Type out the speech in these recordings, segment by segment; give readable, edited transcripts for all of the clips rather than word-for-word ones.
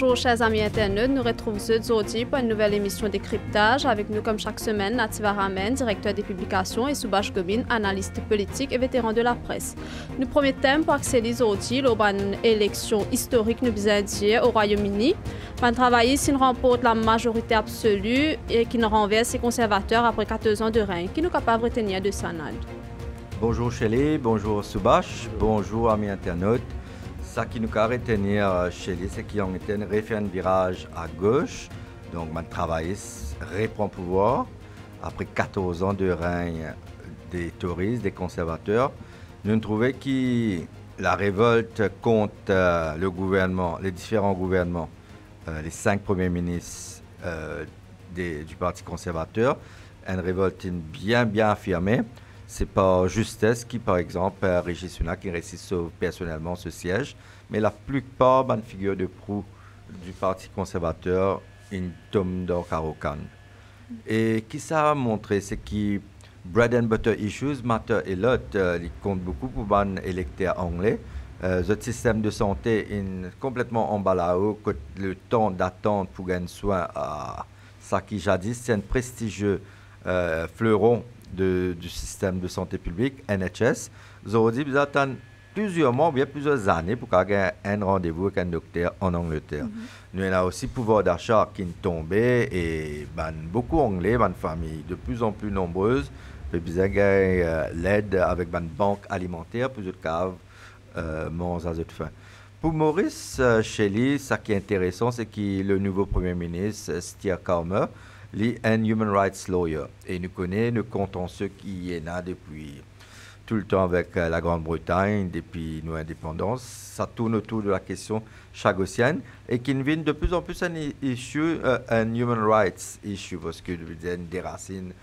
Bonjour chers amis internautes, nous retrouvons aujourd'hui pour une nouvelle émission décryptage. Avec nous comme chaque semaine, Nativa Ramen, directeur des publications, et Soubash Gobin, analyste politique et vétéran de la presse. Nous premier thème pour accéder aujourd'hui une élection historique nous dire au Royaume-Uni. Van travailler s'il remporte la majorité absolue et qui nous renverse ses conservateurs après 14 ans de règne. Qui nous capable de retenir de ça, Nad? Bonjour Shelley, bonjour Soubash, bonjour amis internautes. Ça qui nous a retenir chez lui, c'est qu'ils ont été refait un virage à gauche. Donc, mon travail reprend pouvoir après 14 ans de règne des Tories, des conservateurs. Nous trouvons que la révolte contre le gouvernement, les différents gouvernements, les 5 premiers ministres du Parti conservateur, une révolte bien affirmée. C'est pas Justesse qui, par exemple, Rishi Sunak, qui réussit personnellement ce siège, mais la plupart des figures de proue du Parti conservateur, ils tombent dans Karokan. Et qui ça a montré, c'est que bread and butter issues matter a lot, ils comptent beaucoup pour les électeurs anglais. Notre système de santé est complètement emballé, le temps d'attente pour gagner soin à ça qui jadis, c'est un prestigieux fleuron du système de santé publique, NHS. Aujourd'hui, vous attendez plusieurs mois, bien plusieurs années pour avoir un rendez-vous avec un docteur en Angleterre. Nous avons aussi le pouvoir d'achat qui est tombé et beaucoup d'Anglais, des familles de plus en plus nombreuses, besoin de l'aide avec une banque alimentaire pour les caves manger à faim. Pour Maurice Shelley, ce qui est intéressant, c'est que le nouveau Premier ministre, Keir Starmer, est un human rights lawyer. Et nous comptons ceux qui est là depuis tout le temps avec la Grande-Bretagne, depuis nos indépendances. Ça tourne autour de la question chagossienne et qui devient de plus en plus un human rights issue parce que nous avons des racines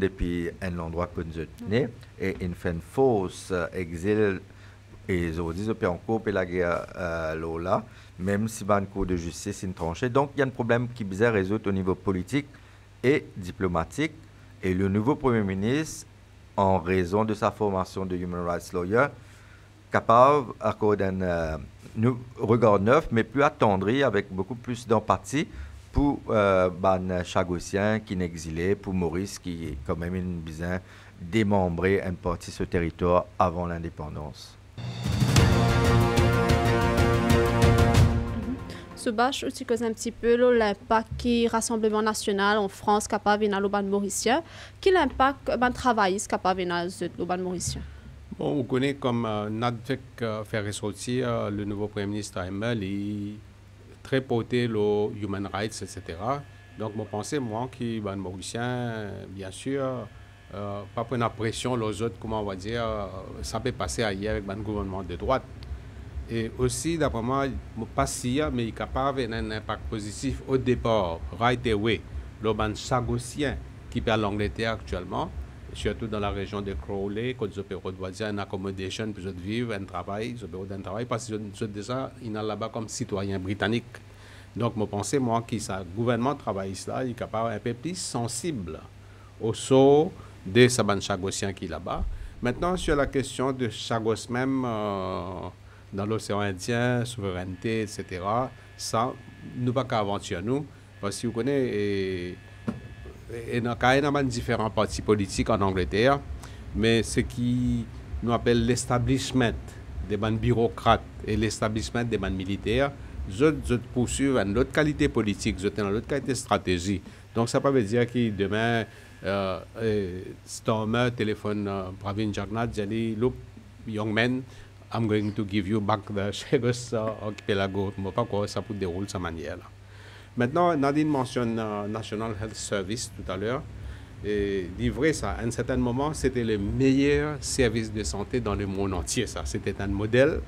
depuis un endroit que nous sommes nés et une fait une fausse exil et aujourd'hui, ils ont encore la guerre là, même si le cours de justice est tranché. Donc, il y a un problème qui est bien résoudre au niveau politique et diplomatique. Et le nouveau Premier ministre, en raison de sa formation de Human Rights Lawyer, capable d'accorder un regard neuf, mais plus attendri, avec beaucoup plus d'empathie pour les Chagossiens qui sont exilés, pour Maurice qui est quand même une besoin démembrer une partie de ce territoire avant l'indépendance. Soubash, tu causes un petit peu l'impact qui Rassemblement national en France capable de l'Oban mauricien. Quel impact le travail est capable de l'Oban mauricien? Bon, on connaît comme Nadvek fait ressortir le nouveau Premier ministre AML, il très porté le human rights, etc. Donc, je pense, moi, que les Mauriciens, bien sûr, pas prendre la pression les autres, comment on va dire, ça peut passer ailleurs avec le gouvernement de droite. Et aussi, d'après moi, pas si, mais il est capable d'avoir un impact positif au départ, right away. Le ban chagossien qui perd l'Angleterre actuellement, surtout dans la région de Crawley, quand ils peuvent dire une accommodation pour vivre, un travail, parce que déjà, ils sont là-bas comme citoyens britanniques. Donc, je pense, moi, que le gouvernement travaille là, il est capable un peu plus sensible au sort de ce ban chagossien qui est là-bas. Maintenant, sur la question de Chagos même, dans l'océan Indien, souveraineté, etc., ça, nous pas qu'à aventurer nous, parce que vous connaissez, il y a différents partis politiques en Angleterre, mais ce qui nous appelle l'establishment des bureaucrates et l'establishment des militaires, ils poursuivent une autre qualité politique, ils ont une autre qualité de stratégie. Donc ça veut dire que demain, Starmer téléphone Pravin Jagnat, dit, look, young man, I'm going to give you back the Chagos Archipelago. Je ne sais pas comment ça peut dérouler de cette manière-là. Maintenant, Nadine mentionne National Health Service tout à l'heure. Et dit vrai, ça, à un certain moment, c'était le meilleur service de santé dans le monde entier. Ça, c'était un modèle.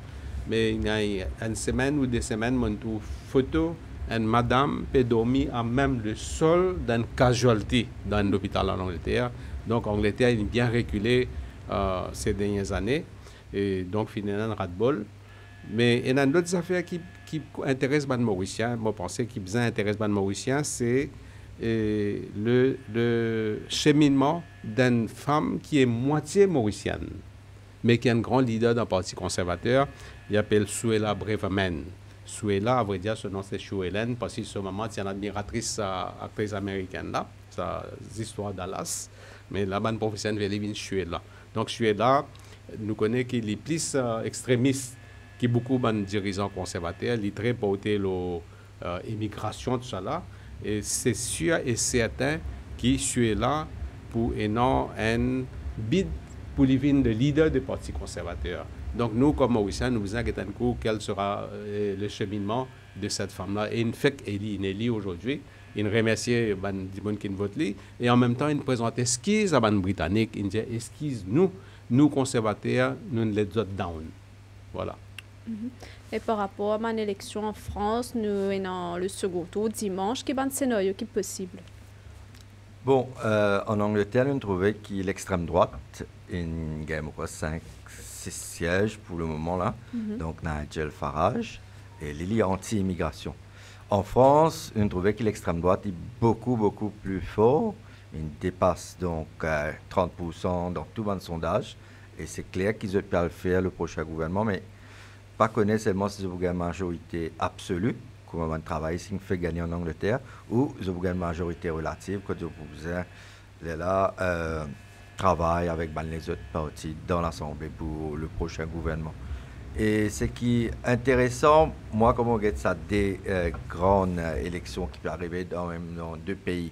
Mais il y a une semaine ou 2 semaines, on trouve photo, une madame peut dormir à même le sol d'une casualty dans l'hôpital en Angleterre. Donc, Angleterre est bien reculée ces dernières années. Et donc, finalement, un ras-de-bol. Mais il y a d'autres affaires qui intéressent les Mauriciens. Moi, je pense qui intéresse les Mauriciens, c'est le cheminement d'une femme qui est moitié mauricienne, mais qui est un grand leader d'un parti conservateur. Il s'appelle Suella Braverman. Suela, à vrai dire, son nom c'est Shuelen, parce que ce moment, c'est une admiratrice actrice américaine là, sa histoire Dallas, mais la bande professionnelle veut dire Shuela. Donc Shuela, nous connaissons qu'il est plus extrémiste que beaucoup de dirigeants conservateurs, il est très porté l'immigration, tout ça là, et c'est sûr et certain qu'il Shuela pour un bid pour devenir le leader du Parti conservateur. Donc nous, comme Mauriciens, nous vous inquiétons quel sera le cheminement de cette femme-là. Et une fait qu'elle est aujourd'hui, il remercie les gens qui votent et en même temps, il présente excuse à les Britanniques. Il dit excuse nous conservateurs, nous les autres down. Voilà. Et par rapport à mon élection en France, nous avons le second tour dimanche. Quel est le scénario qui est possible? Bon, en Angleterre, on trouvait que l'extrême droite, il gagne 5-6 sièges pour le moment là. Donc Nigel Farage et Lily anti-immigration. En France, on trouvait que l'extrême droite est beaucoup plus fort. Il dépasse donc 30% dans tout le sondage. Et c'est clair qu'ils peuvent faire le prochain gouvernement, mais pas connaître seulement si vous avez une majorité absolue, comme on travaille si on fait gagner en Angleterre, ou vous avez une majorité relative, quand vous avez là, travail avec les autres partis dans l'Assemblée pour le prochain gouvernement. Et ce qui est intéressant, moi, comme on regarde ça, des grandes élections qui peuvent arriver dans deux pays,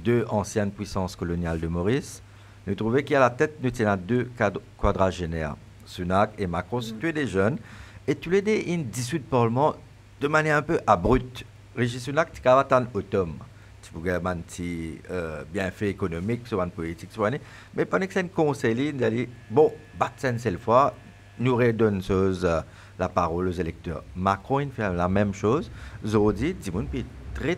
deux anciennes puissances coloniales de Maurice, nous trouvons qu'à la tête, nous tenons deux quadragénaires, Sunak et Macron, c'est tous des jeunes, et tous les deux, ils discutent le Parlement de manière un peu abrupte. Régis Sunak, tu as un automne. Tu peux avoir un petit bienfait économique, soit une politique, mais pendant que c'est un conseil, il dit bon, c'est cette fois, nous redonne la parole aux électeurs. Macron, il fait la même chose. Aujourd'hui, Dimon est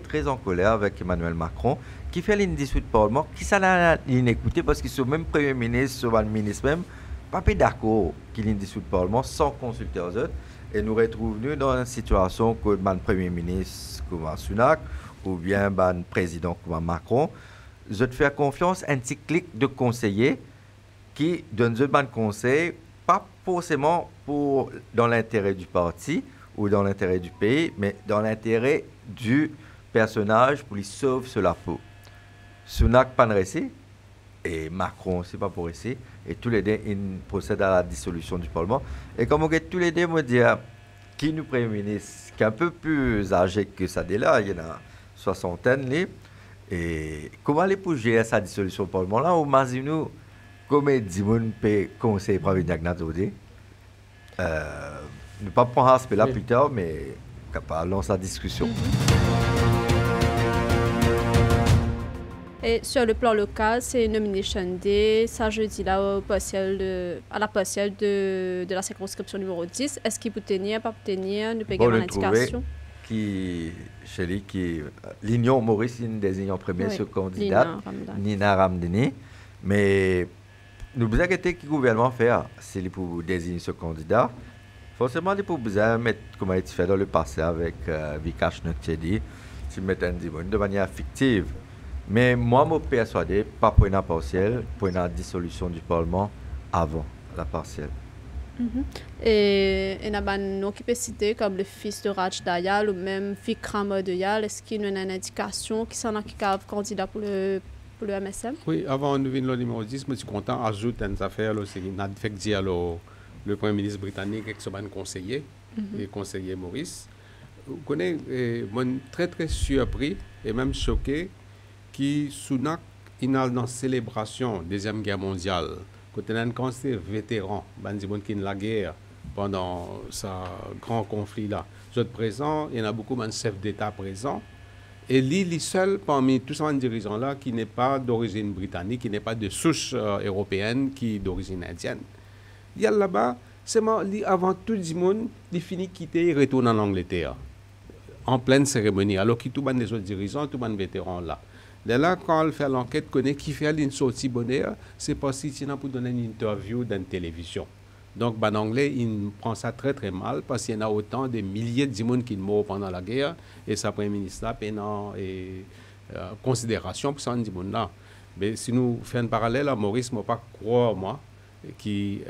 très en colère avec Emmanuel Macron, qui fait une dispute Parlement, qui s'en a écouté parce que ce même Premier ministre, ce même ministre même, pas d'accord qu'il y ait une dispute Parlement sans consulter les autres. Et nous retrouvons dans une situation que le Premier ministre comme Sunak ou bien le président comme Macron, je te fais confiance à un petit clic de conseillers qui donnent un conseil, pas forcément dans l'intérêt du parti ou dans l'intérêt du pays, mais dans l'intérêt du personnage pour lui sauver sur la peau. Sunak pas réussi et Macron aussi pas pour réussir. Et tous les deux, ils procèdent à la dissolution du Parlement. Et comme on dit, tous les deux, me dire qui nous Premier ministre, qui est un peu plus âgé que ça, là, il y en a soixantaine, et comment aller pour gérer sa dissolution du Parlement là, ou imaginez-nous, comme Dimon peut conseiller pour venir à aujourd'hui. Ne pas prendre aspect là plus tard, mais capable de lancer la discussion. Et sur le plan local, c'est Nomination Day, ça jeudi là à la partielle de la circonscription numéro 10. Est-ce qu'il peut tenir, pas tenir, nous payons une indication? Chez lui, l'Union Maurice, une désigne en premier ce candidat, Nina Ramdani. Mais nous vous inquiétez que le gouvernement fait, c'est pour désigner ce candidat. Forcément, il faut besoin mettre, comme il a été fait dans le passé avec Vikash Nokchedi, si mettre un dimanche de manière fictive. Mais moi, je suis persuadé, pas pour une partielle, pour une dissolution du Parlement avant la partielle. Et il y a un nom qui peut citer comme le fils de Raj Dayal ou même Vikram Dayal. Est-ce qu'il y a une indication qui sont candidat pour le MSM? Oui, avant de venir au numéro 10, je suis content d'ajouter une affaire, c'est qu'il a fait dire le Premier ministre britannique avec son conseiller, le conseiller Maurice. Vous connaissez, je suis très surpris et même choqué que Sunak est dans la célébration de la Deuxième Guerre mondiale. Quand il y a un conseiller vétéran, qui est la guerre pendant ce grand conflit-là. Je suis présent, il y en a beaucoup de chefs d'État présents. Et lui, il est seul parmi tous ces dirigeants-là qui n'est pas d'origine britannique, qui n'est pas de souche européenne, qui est d'origine indienne. Il y a là-bas, c'est avant tout le monde, il finit de quitter et retourne en Angleterre, en pleine cérémonie, alors que tous les autres dirigeants, tous les vétérans là. Dès là, quand on fait l'enquête, connaît qui fait une sortie bonheur, c'est parce qu'il a pour donner une interview dans la télévision. Donc, en anglais, il prend ça très mal parce qu'il y en a autant de milliers de gens qui meurent pendant la guerre et sa Premier ministre là en considération pour ça, là. Mais si nous faisons un parallèle à Maurice, je ne peux pas croire, moi, qui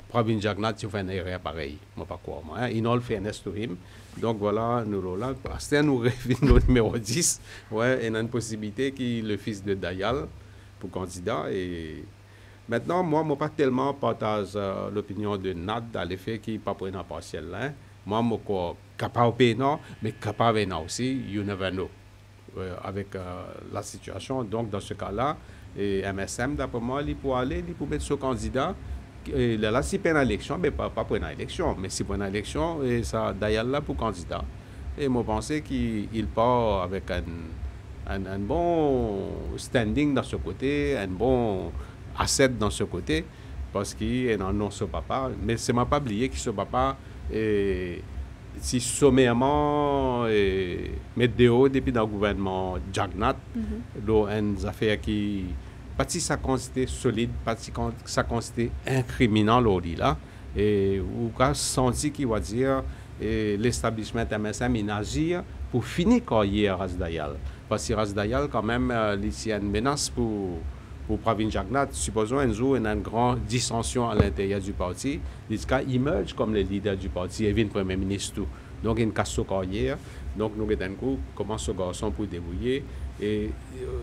Pravin Jagnat qui fait une erreur pareille, moi pas quoi moi. In all fairness to him. Donc voilà, nous là, c'est nous revenons au numéro 10. Ouais, il y a une possibilité qui le fils de Dayal pour candidat et maintenant moi pas tellement partage l'opinion de Nad à l'effet qui pas pour un partiel là. Moi quoi capable non, mais capable non aussi, you never know. Avec la situation. Donc, dans ce cas-là, MSM, d'après moi, il peut aller, il peut mettre ce candidat. Et là, s'il prend une élection, mais pas pour une élection, mais si pour une élection, et ça, d'ailleurs, là, pour candidat. Et moi, je pense qu'il part avec un bon standing dans ce côté, un bon asset dans ce côté, parce qu'il est non ce papa. Mais c'est pas oublié que ce papa est. Si sommairement météo depuis dans le gouvernement Jagnat, une affaire qui partie ça consiste solide, partie ça consiste incriminant là et ou qu'a senti qui va dire l'établissement MSM il agir pour finir carrière Rasdayal parce que Rasdayal quand même il y a une menace pour Pravin Jagnat, supposons un jour une grande dissension à l'intérieur du parti, il émerge comme le leader du parti et vient Premier ministre. Donc, il casse sa carrière. Donc, nous, d'un coup, comment ce garçon pour débrouiller. Et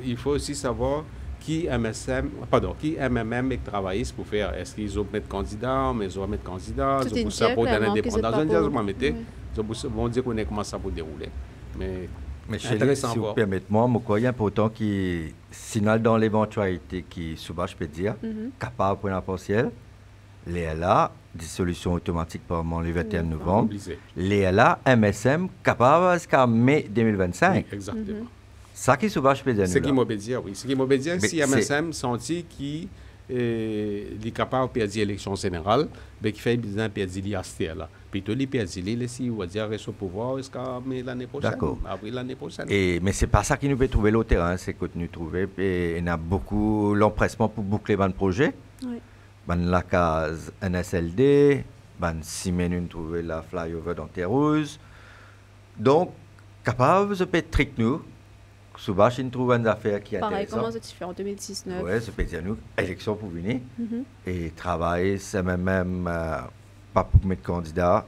il faut aussi savoir qui MMM travaille pour faire. Est-ce qu'ils ont mettre candidat, mais ils ont mettre candidat, ils ont ça pour donner l'indépendance. Ils vont dire qu'on est comment ça pour dérouler. Mais si vous permettez-moi, je crois important que, sinon dans l'éventualité qui Soubache peut dire, capable pour l'impartiel, les là, dissolution automatique par le 21 novembre, les là, MSM, capable jusqu'à mai 2025. Oui, exactement. Ça qui Soubache peut dire. Ce qui m'a dire, oui. Ce qui m'a dire, si MSM sentit qu'il est capable de perdre l'élection générale, mais qu'il fait besoin de perdre l'IASTR là. Plutôt il perd si on va dire reste au pouvoir jusqu'à l'année prochaine. D'accord. Après l'année prochaine. Mais c'est pas ça qui nous peut trouver le terrain, c'est que nous trouver et on a beaucoup l'empressement pour boucler le projet. Oui. La case NSLD, semaine nous trouver la flyover dans Terreuse. Donc capable de peut trick nous. Souvent, nous trouvons une affaire qui est pareil, intéressante. comment c'est fait en 2019. Oui, ça peut dire nous, élection pour venir. Et travailler, c'est même pas pour mettre candidat.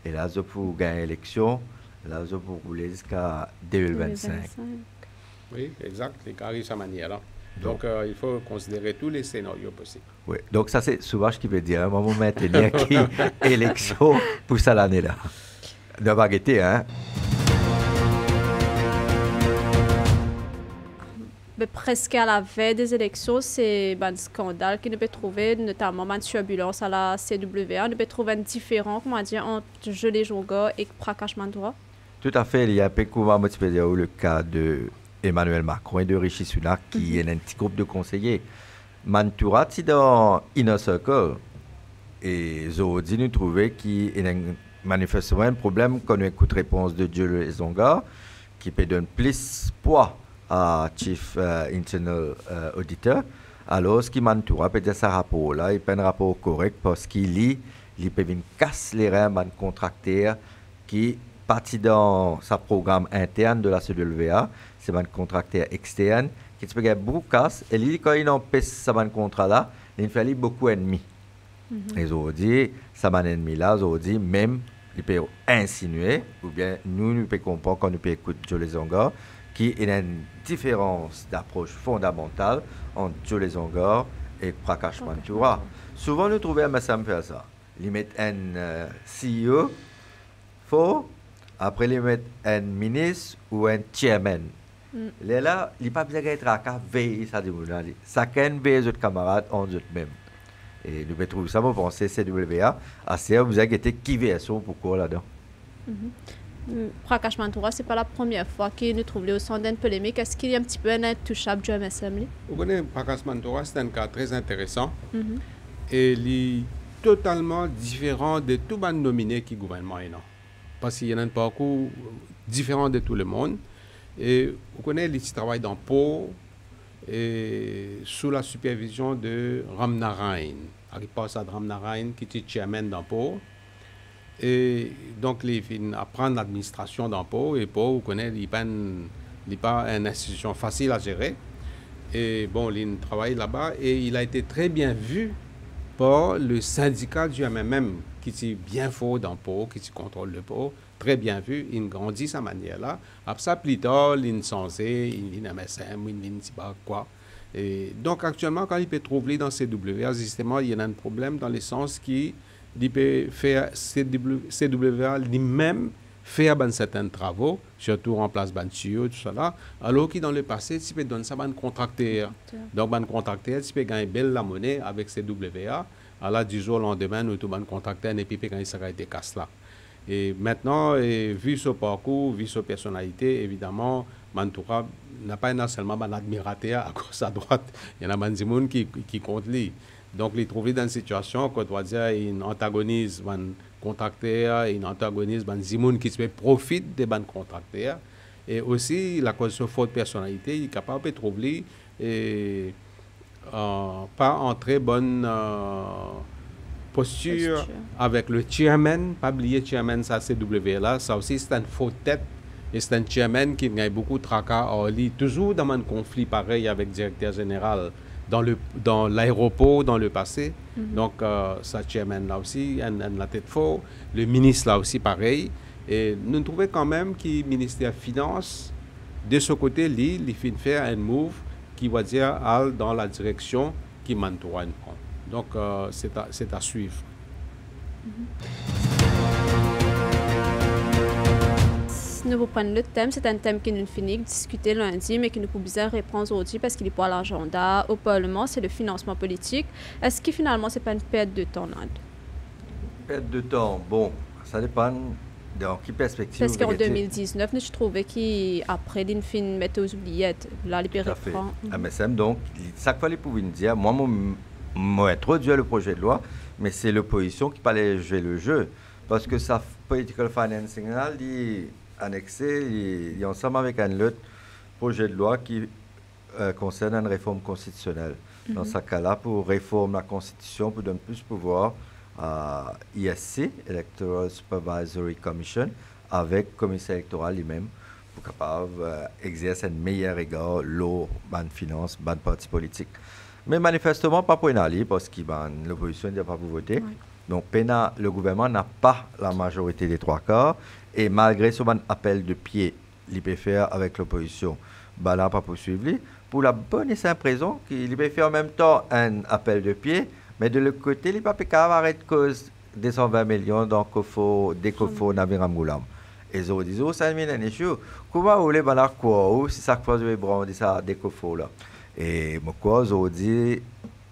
Et là, c'est pour gagner l'élection. Là, c'est pour rouler jusqu'à 2025. Oui, exact. Les carrés, sa manière-là. Donc, il faut considérer tous les scénarios possibles. Oui, donc ça, c'est souvent ce qui veut dire. Moi, je maintenir qui élection pour ça l'année-là. De baguetter, hein. Mais presque à la veille des élections, c'est un scandale qui nous peut trouver, notamment une turbulence à la CWA. Nous peut trouver un différent, comment dire, entre Gelé Jonga et Prakash Mantoura. Tout à fait. Il y a le cas de Emmanuel Macron et de Rishi Sunak qui est un petit groupe de conseillers. Mantoura, c'est dans Inner Circle. Et Zodi nous trouvait qu'il y a manifestement un problème qu'on écoute réponse de Gelé Jonga qui peut donner plus poids à Chief Internal Auditor. Alors, ce qui m'entoure, peut-être ce rapport-là, il peut un rapport correct parce qu'il peut venir casser les reins d'un contracteur qui partit dans sa programme interne de la CWA, c'est un contracteur externe qui peut gagner beaucoup de casse. Et lui, quand il empêche ce contrat-là, il fait beaucoup d'ennemis. Et aujourd'hui, ce ennemi-là, aujourd'hui, même, il peut insinuer, ou bien nous pouvons comprendre quand nous pouvons écouter Gelé Jonga, qu'il y a une différence d'approche fondamentale entre Gelé Jonga et Prakash Mantoura. Souvent, nous trouvons MSM faire ça. Ils mettent un CEO faux, après ils mettent un ministre ou un chairman. Là, il n'y a pas besoin d'être à veiller ça. Chacun veille les autres camarades en eux-mêmes. Et nous pouvons trouver ça, vous pensez, CWA, assez vous avez été qui veille pourquoi là-dedans. Prakash Mantoura, ce n'est pas la première fois qu'il nous trouve au centre d'une polémique. Est-ce qu'il y a un petit peu un intouchable du MSM? Vous connaissez Prakash Mantoura, c'est un cas très intéressant. Et il est totalement différent de tout le nominé qui gouvernement est non. Parce qu'il y a un parcours différent de tout le monde. Et vous connaissez, il travaille dans Pau et sous la supervision de Ram Narayan. Il passe à Ram Narayan qui est chairman dans Pau. Et donc, il apprend l'administration dans Pau. Et Pau, vous connaissez, il n'est pas une institution facile à gérer. Et bon, il travaille là-bas et il a été très bien vu par le syndicat du MMM qui est bien fort dans le pot, qui contrôle le pot, très bien vu, il grandit sa manière-là. Après ça, plus tard, il est censé, il est MSM, il est pas quoi. Et donc actuellement, quand il peut trouver dans CWA, justement, il y a un problème dans le sens qu'il peut faire CWA lui-même faire certains travaux, surtout en place de tuyaux, tout ça, alors que dans le passé, tu peux donner ça à un contracteur. Donc, un contracteur, tu peux gagner belle la monnaie avec CWA. Alors, du jour au lendemain, nous avons un contracteur et puis quand il sera été casse là. Et maintenant, vu ce parcours, vu sa personnalité, évidemment, Mantoura n'a pas seulement un admirateur à gauche à droite. Il y en a des gens qui comptent lui. Donc, il trouve dans une situation qu'on doit dire il antagonise un contracteur, il antagonise des gens qui profitent des banques contracteurs. Et aussi, la cause de forte personnalité, il est capable de trouver pas en très bonne posture avec le chairman. Pas oublier le chairman, ça CW là. Ça aussi, c'est une faute tête. Et c'est un chairman qui a beaucoup de tracas. Toujours dans un conflit pareil avec le directeur général dans l'aéroport dans le passé. Donc, ça chairman là aussi, la tête fort. Le ministre là aussi pareil. Et nous trouvons quand même que le ministère des Finances, de ce côté, il fait faire un move qui va dire dans la direction qui Mantoura prend. Donc, c'est à suivre. Nous reprenons le thème. C'est un thème que nous finissons de discuter lundi, mais que nous pouvons répondre aujourd'hui parce qu'il est pour l'agenda. Au Parlement, c'est le financement politique. Est-ce que finalement, ce n'est pas une perte de temps, Nad? Perte de temps, bon, ça dépend dans quelle perspective. Parce qu'en 2019, je trouvais qu'après, il fin mettre aux oubliettes. Là, les périodes. MSM, donc, chaque fois, ils pouvaient nous dire, moi, introduire le projet de loi, mais c'est l'opposition qui parlait jouer le jeu. Parce que ça, political financing, il annexé, il est ensemble avec un autre projet de loi qui concerne une réforme constitutionnelle. Dans ce cas-là, pour réformer la Constitution, pour donner plus de pouvoir à ISC, Electoral Supervisory Commission, avec le commissaire électoral lui-même, pour capable exercer un meilleur égard l'eau, ban finance, ban parti politique. Mais manifestement, pas pour aller parce que l'opposition n'a pas pour voter. Oui. Donc, le gouvernement n'a pas la majorité des 3/4. Et malgré ce appel de pied, il peut faire avec l'opposition, n'a pas poursuivre. Pour la bonne et simple raison qu'il peut faire en même temps un appel de pied, mais de l'autre côté, il n'est pas capable d'arrêter cause des 120 millions dès qu'il faut Naviram Goulam. Et ils disent, ça c'est un issue. Comment vous voulez quoi si ça fait du brand ça dès qu'il faut là. Et moi, ils dit,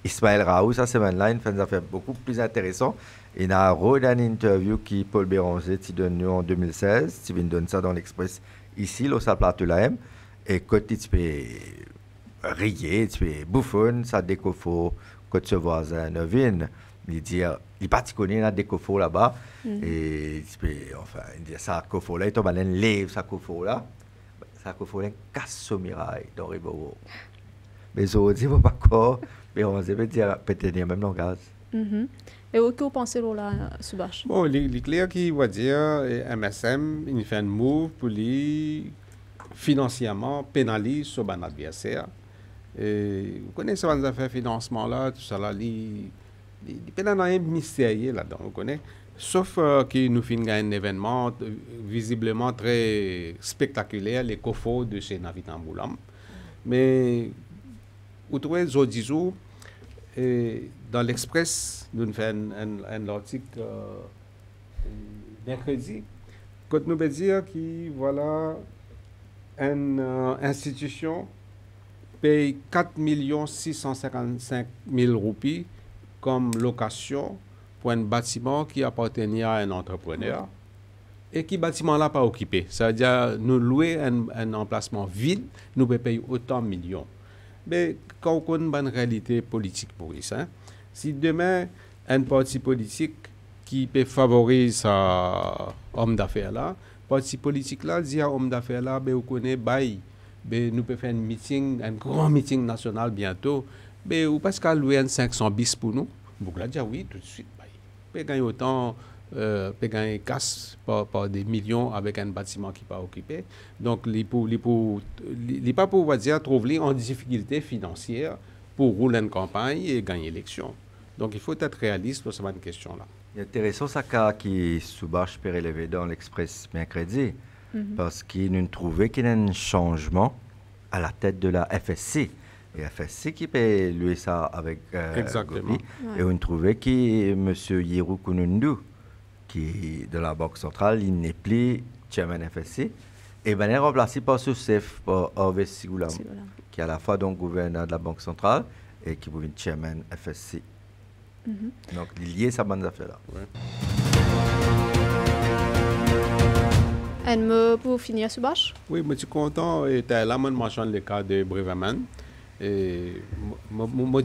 Ismaël Raoult, ça semaine-là, il fait des affaires beaucoup plus intéressantes. Il a une interview qui Paul Béranger a donné en 2016. Tu viens de donner ça dans l'Express ici, au plateau là. Et quand tu peux rire, tu peux bouffonner, ça dès qu'il faut, quand ce voisin vient, il dit, il particulier là dès qu'il faut là-bas. Et tu peux, enfin, il dit, ça qu'il faut là, il tombe un livre, ça qu'il faut là. Ça qu'il faut là, casse au mirail dans Riboro. Mais je dis, pas quoi, mais on veut dire peut-être le même langage. Et où que vous pensez là, Subhash? Bon, il est clair qu'il va dire MSM, il fait un move pour lui financièrement pénaliser son adversaire. Et vous connaissez les affaires financement là, tout ça là, il pénalise un mystérieux là-dedans, vous connaissez. Sauf qu'il nous fait un événement visiblement très spectaculaire, les COFO de chez Navitam Boulam. Mais vous trouvez Zodizou, dans l'Express, nous faisons un article mercredi, quand nous veut dire que voilà, une institution paye 4 655 000 roupies comme location pour un bâtiment qui appartenait à un entrepreneur et qui bâtiment là pas occupé. C'est-à-dire nous louer un emplacement vide, nous pouvons payer autant de millions. Mais quand on a une bonne réalité politique pour ça, si demain un parti politique qui peut favoriser homme d'affaires là, parti politique là dit à homme d'affaires là, ben vous connaissez bail, ben nous pouvons faire un meeting, un grand meeting national bientôt, ben ou parce qu'à louer un 500 bis pour nous, vous allez dire oui tout de suite bail. Peut gagner autant peut gagner casse par des millions avec un bâtiment qui n'est pas occupé. Donc, il n'est pas pour dire trouver en difficulté financière pour rouler une campagne et gagner l'élection. Donc il faut être réaliste pour cette question-là. C'est intéressant ça qui Soubache peut relever dans l'Express mercredi, parce qu'il nous trouvait qu'il y a un changement à la tête de la FSC. Et FSC qui peut lui ça avec Exactement. Et on trouvait que M. Yirou Kunundu, qui de la Banque centrale, il n'est plus chairman FSC, et ben il est remplacé par ce chef, par Hervé Sigoulam, qui est à la fois donc gouverneur de la Banque centrale et qui est chairman FSC. Donc, il y a ces bonnes affaires-là. Un mot pour finir, Soubache? Oui, je suis content. Et là, je mentionne le cas de Breveman. Et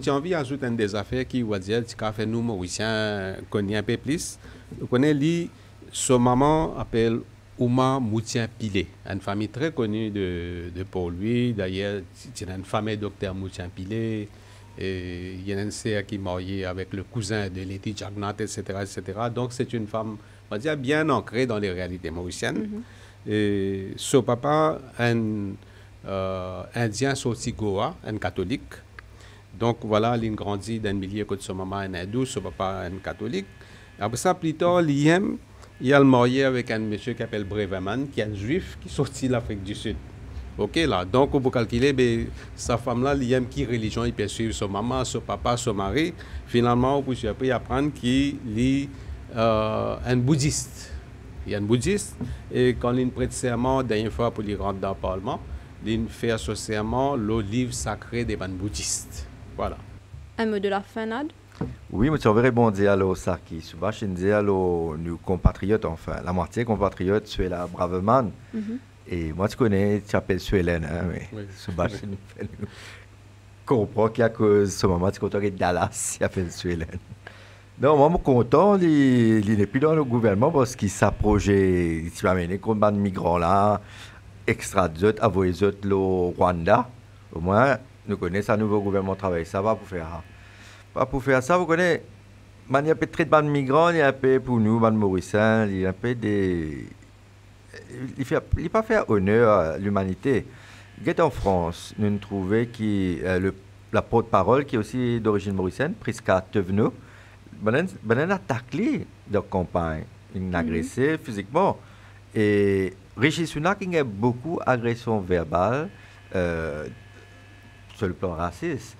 j'ai envie d'ajouter des affaires qui vont dire que nous, Mauriciens, connaissons un peu plus. Vous connaissez, son maman appelle Ouma Moutien Pilé, une famille très connue de Port-Louis. D'ailleurs, c'est une famille docteur Moutien Pilé. Et il y a une sœur qui est mariée avec le cousin de Letty Jagnat, etc., etc. Donc, c'est une femme, on va dire, bien ancrée dans les réalités mauriciennes. Et son papa, un Indien sorti Goa, un catholique. Donc, voilà, il grandit dans le milieu que son maman est hindou, son papa est un catholique. Après ça, plus tard, il a marié avec un monsieur qui s'appelle Breveman, qui est un juif qui est sorti de l'Afrique du Sud. Ok, là. Donc, on peut calculer, sa femme-là, il aime qui religion il peut suivre, son maman, son papa, son mari. Finalement, on peut apprendre qu'il est un bouddhiste. Il y a un bouddhiste, et quand il prête serment, dernière fois pour lui rentrer dans le Parlement, il fait ce serment, le livre sacré des bouddhistes. Voilà. Un mot de la fin, Nad? Oui, mais tu avais répondu à Saki. Souvent, je disais à nos compatriotes, enfin, la moitié compatriotes, tu es là, Braveman. Et moi, tu connais, tu appelles Suelen, hein, mais souvent, je comprends qu'à cause de ce moment, tu comptes Dallas, tu appelles Suelen. Non, moi, je suis content, il n'est plus dans le gouvernement parce qu'il s'approche, il va mener contre les migrants là, extradite, envoyer au Rwanda. Au moins, nous connaissons un nouveau gouvernement travail. Ça va pour faire ça. Pas pour faire ça, vous connaissez, il y a un peu de traitement de migrants, il y a un peu pour nous, les Mauriciens, il y a un peu des. Il ne pas fait honneur à l'humanité. En France, nous trouvons que la porte-parole, qui est aussi d'origine mauricienne, Prisca Thévenot, une attaque de campagne, une agressé physiquement. Et Rishi Sunak, il y a beaucoup d'agressions verbales sur le plan raciste.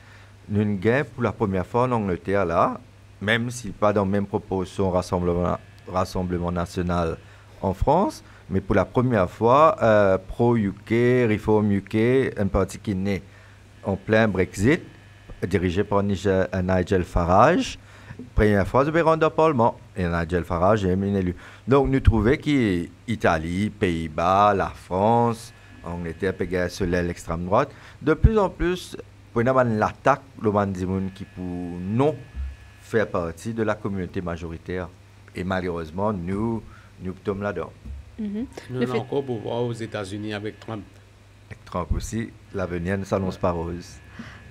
Nous avons pour la première fois en Angleterre, là, même si pas dans la même proportion Rassemblement national en France, mais pour la première fois, pro-UK, Reform UK, un parti qui est né en plein Brexit, dirigé par Nigel Farage. Première fois, je vais rendre au Parlement. Et Nigel Farage est élu. Donc, nous trouvons qu'Italie, Pays-Bas, la France, Angleterre, sur l'extrême droite, de plus en plus, pour nous, l'attaque, le monde qui pour non faire partie de la communauté majoritaire. Et malheureusement, nous sommes là-dedans. Nous avons encore pour voir aux États-Unis avec Trump. Avec Trump aussi, l'avenir ne s'annonce pas rose.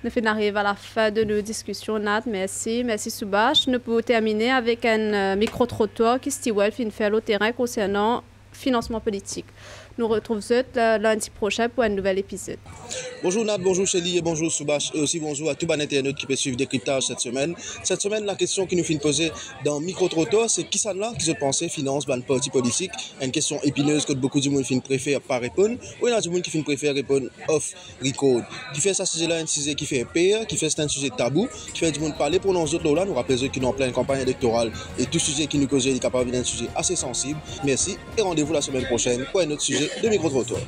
Nous arrivons à la fin de nos discussions, Nat. Merci. Merci, Soubache. Nous pouvons terminer avec un micro-trottoir qui fait faire le terrain concernant financement politique. Nous retrouvons lundi prochain pour un nouvel épisode. Bonjour Nad, bonjour Chélie et bonjour Soubache et aussi bonjour à tout les internautes qui peuvent suivre Décryptage cette semaine. Cette semaine, la question qui nous fait poser dans Micro-Trottoir, c'est qui ça là qui se pensait finance un parti politique? Une question épineuse que beaucoup de monde préfèrent pas répondre, ou il y a du monde qui préfère répondre off record. Qui fait ça sujet-là, un sujet qui fait peur, qui fait un sujet tabou, qui fait du monde parler pour nous autres là, nous rappelons qu'ils ont plein de campagne électorale et tout sujet qui nous cause est capable d'un sujet assez sensible. Merci et rendez-vous la semaine prochaine pour un autre sujet de Micro-Trottoir.